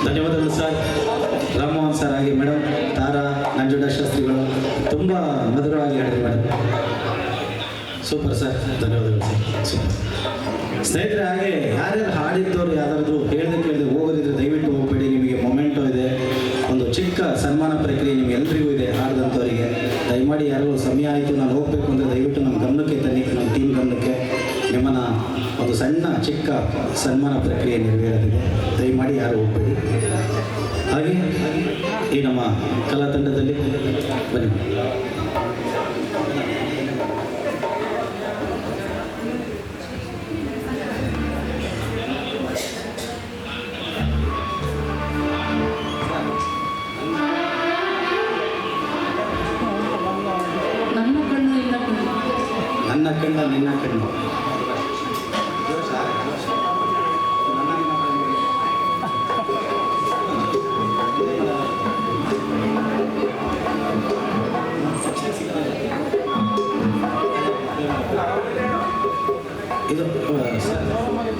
ಧನ್ಯವಾದಗಳು sir. Rammohan sir ಹಾಗೆ madam ತಾರಾ ನಂಜುಂಡ ಶಾಸ್ತ್ರಿಗಳು ತುಂಬ ಮಧುರವಾಗಿ ಹೇಳಿದ್ರು ಮೇಡಮ್. ಸೂಪರ್ ಸರ್, ಧನ್ಯವಾದಗಳು ಸರ್. ಸೂಪರ್ ಸ್ನೇಹಿತರೆ, ಹಾಗೆ ಯಾರ್ಯಾರು ಹಾಡಿದ್ದವ್ರು ಯಾರಾದರೂ ಕೇಳದೆ ಹೋಗೋದಿದ್ರೆ ದಯವಿಟ್ಟು ಹೋಗಬೇಡಿ. ನಿಮಗೆ ಮೊಮೆಂಟೋ ಇದೆ, ಒಂದು ಚಿಕ್ಕ ಸನ್ಮಾನ ಪ್ರಕ್ರಿಯೆ ನಿಮಗೆಲ್ಲರಿಗೂ ಇದೆ. ಹಾಡಿದಂಥವರಿಗೆ ದಯಮಾಡಿ ಯಾರಿಗೂ ಸಮಯ ಆಯಿತು ನಾನು ಹೋಗಬೇಕು ಅಂದರೆ ದಯವಿಟ್ಟು ನಮ್ಮ ಗಮನಕ್ಕೆ ತನ್ನಿ, ನಮ್ಮ ಟೀಮ್ ಗಮನಕ್ಕೆ. ನಿಮ್ಮನ್ನು ಒಂದು ಸಣ್ಣ ಚಿಕ್ಕ ಸನ್ಮಾನ ಪ್ರಕ್ರಿಯೆ ನೆರವೇರಲಿದೆ, ದಯಮಾಡಿ ಯಾರು ಹೋಗಬೇಡಿ. ಹಾಗೆ ಈ ನಮ್ಮ ಕಲಾ ತಂಡದಲ್ಲಿ ಬನ್ನಿ. ನನ್ನ ಕಣ್ಣ ನಿನ್ನ ಕಣ್ಣು.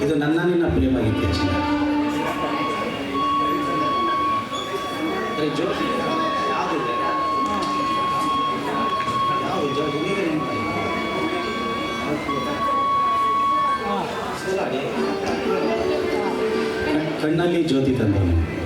ಇದು ನನ್ನ ನಿನ್ನ ಪ್ರೇಮ ಗೀತೆ. ಕಣ್ಣಲ್ಲಿ ಜ್ಯೋತಿ ತಂದವನು.